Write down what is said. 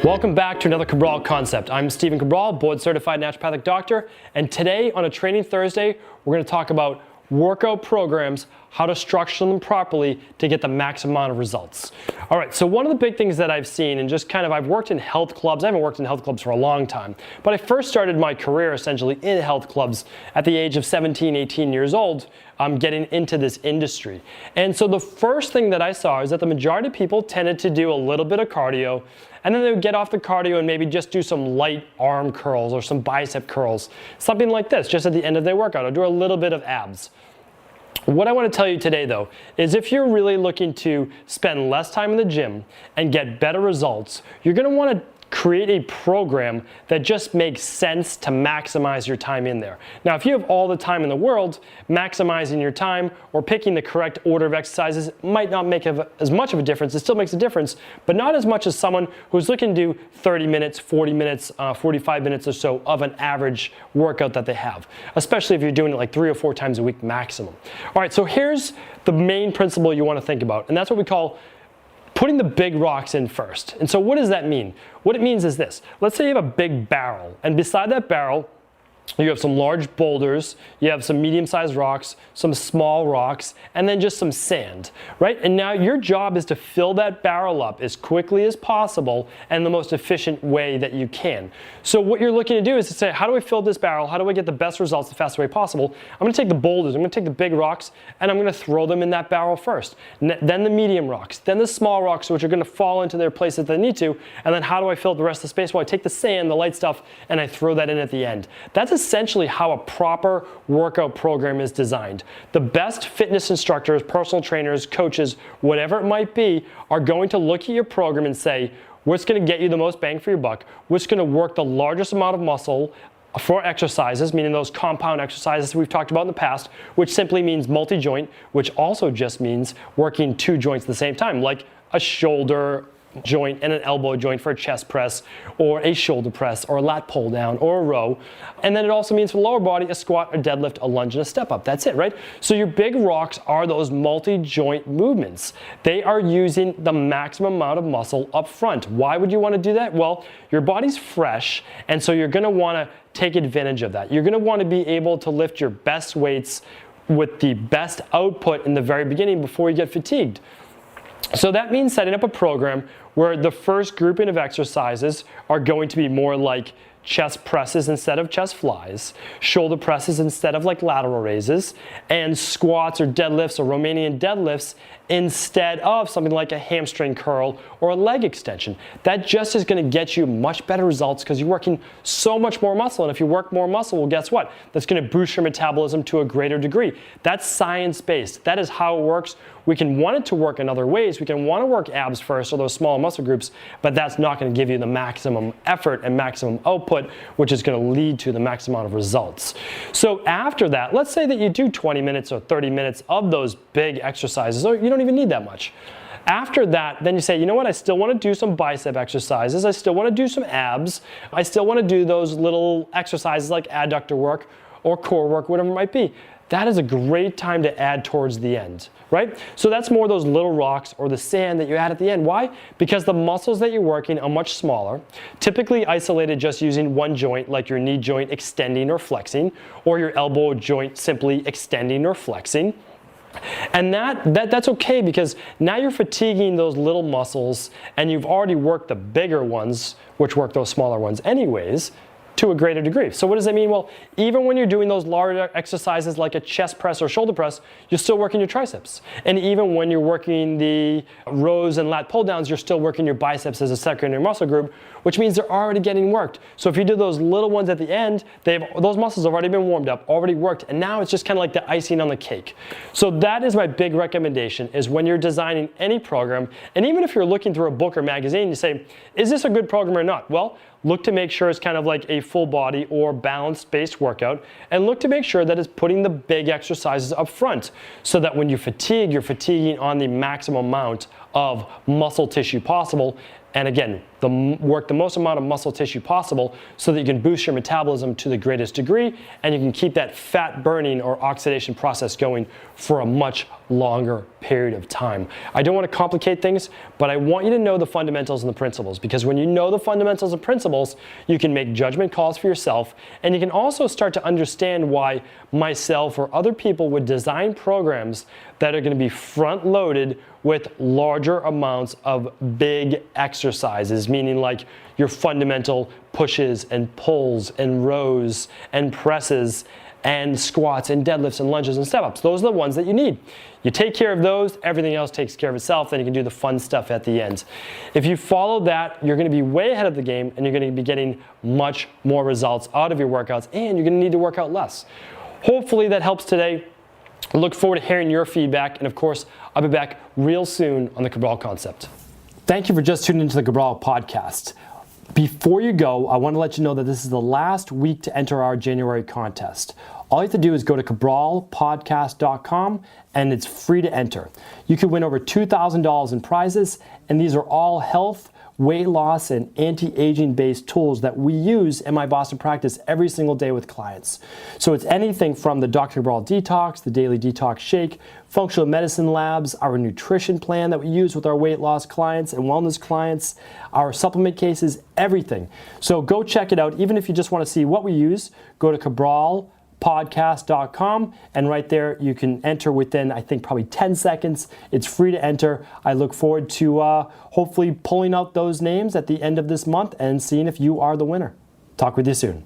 Welcome back to another Cabral Concept. I'm Stephen Cabral, board-certified naturopathic doctor, and today on a Training Thursday, we're going to talk about workout programs, how to structure them properly to get the maximum amount of results. All right, so one of the big things that I've seen, and just kind of, I've worked in health clubs. I haven't worked in health clubs for a long time, but I first started my career essentially in health clubs at the age of 17, 18 years old, getting into this industry. And so the first thing that I saw is that the majority of people tended to do a little bit of cardio, and then they would get off the cardio and maybe just do some light arm curls or some bicep curls, something like this, just at the end of their workout, or do a little bit of abs. What I want to tell you today, though, is if you're really looking to spend less time in the gym and get better results, you're going to want to create a program that just makes sense to maximize your time in there. Now, if you have all the time in the world, maximizing your time or picking the correct order of exercises might not make as much of a difference. It still makes a difference, but not as much as someone who's looking to do 30 minutes, 40 minutes, 45 minutes or so of an average workout that they have, especially if you're doing it like 3 or 4 times a week maximum. All right, so here's the main principle you want to think about, and that's what we call putting the big rocks in first. And so what does that mean? What it means is this. Let's say you have a big barrel, and beside that barrel, you have some large boulders, you have some medium-sized rocks, some small rocks, and then just some sand, right? And now your job is to fill that barrel up as quickly as possible and the most efficient way that you can. So what you're looking to do is to say, how do I fill this barrel? How do I get the best results the fastest way possible? I'm going to take the boulders, I'm going to take the big rocks, and I'm going to throw them in that barrel first. Then the medium rocks, then the small rocks, which are going to fall into their places that they need to, and then how do I fill the rest of the space? Well, I take the sand, the light stuff, and I throw that in at the end. That's essentially how a proper workout program is designed. The best fitness instructors, personal trainers, coaches, whatever it might be, are going to look at your program and say, what's going to get you the most bang for your buck? What's going to work the largest amount of muscle for exercises, meaning those compound exercises we've talked about in the past, which simply means multi-joint, which also just means working 2 joints at the same time, like a shoulder joint and an elbow joint for a chest press, or a shoulder press, or a lat pull down, or a row. And then it also means for the lower body, a squat, a deadlift, a lunge, and a step up. That's it, right? So your big rocks are those multi-joint movements. They are using the maximum amount of muscle up front. Why would you want to do that? Well, your body's fresh, and so you're going to want to take advantage of that. You're going to want to be able to lift your best weights with the best output in the very beginning before you get fatigued. So that means setting up a program where the first grouping of exercises are going to be more like chest presses instead of chest flies, shoulder presses instead of like lateral raises, and squats or deadlifts or Romanian deadlifts instead of something like a hamstring curl or a leg extension. That just is going to get you much better results because you're working so much more muscle. And if you work more muscle, well, guess what? That's going to boost your metabolism to a greater degree. That's science-based. That is how it works. We can want it to work in other ways. We can want to work abs first or those small muscle groups, but that's not going to give you the maximum effort and maximum output, which is going to lead to the maximum amount of results. So after that, let's say that you do 20 minutes or 30 minutes of those big exercises, or you don't even need that much. After that, then you say, you know what, I still want to do some bicep exercises, I still want to do some abs, I still want to do those little exercises like adductor work or core work, whatever it might be. That is a great time to add towards the end, right? So that's more those little rocks or the sand that you add at the end. Why? Because the muscles that you're working are much smaller, typically isolated just using one joint, like your knee joint extending or flexing, or your elbow joint simply extending or flexing. And that's okay because now you're fatiguing those little muscles and you've already worked the bigger ones, which work those smaller ones anyways, to a greater degree. So what does that mean? Well, even when you're doing those larger exercises like a chest press or shoulder press, you're still working your triceps. And even when you're working the rows and lat pull downs, you're still working your biceps as a secondary muscle group, which means they're already getting worked. So if you do those little ones at the end, those muscles have already been warmed up, already worked, and now it's just kind of like the icing on the cake. So that is my big recommendation, is when you're designing any program, and even if you're looking through a book or magazine, you say, is this a good program or not? Well, look to make sure it's kind of like a full body or balanced-based workout, and look to make sure that it's putting the big exercises up front so that when you fatigue, you're fatiguing on the maximum amount of muscle tissue possible, and again, work the most amount of muscle tissue possible so that you can boost your metabolism to the greatest degree, and you can keep that fat burning or oxidation process going for a much longer period of time. I don't want to complicate things, but I want you to know the fundamentals and the principles, because when you know the fundamentals and principles, you can make judgment calls for yourself, and you can also start to understand why myself or other people would design programs that are going to be front-loaded with larger amounts of big exercises, meaning like your fundamental pushes and pulls and rows and presses and squats and deadlifts and lunges and step-ups. Those are the ones that you need. You take care of those, everything else takes care of itself, then you can do the fun stuff at the end. If you follow that, you're going to be way ahead of the game, and you're going to be getting much more results out of your workouts, and you're going to need to work out less. Hopefully that helps today. I look forward to hearing your feedback, and of course, I'll be back real soon on the Cabral Concept. Thank you for just tuning into the Cabral podcast. Before you go, I want to let you know that this is the last week to enter our January contest. All you have to do is go to cabralpodcast.com, and it's free to enter. You can win over $2,000 in prizes, and these are all health, weight loss, and anti-aging based tools that we use in my Boston practice every single day with clients. So it's anything from the Dr. Cabral Detox, the Daily Detox Shake, Functional Medicine Labs, our nutrition plan that we use with our weight loss clients and wellness clients, our supplement cases, everything. So go check it out. Even if you just want to see what we use, go to cabralpodcast.com, and right there you can enter within, I think, probably 10 seconds. It's free to enter. I look forward to hopefully pulling out those names at the end of this month and seeing if you are the winner. Talk with you soon.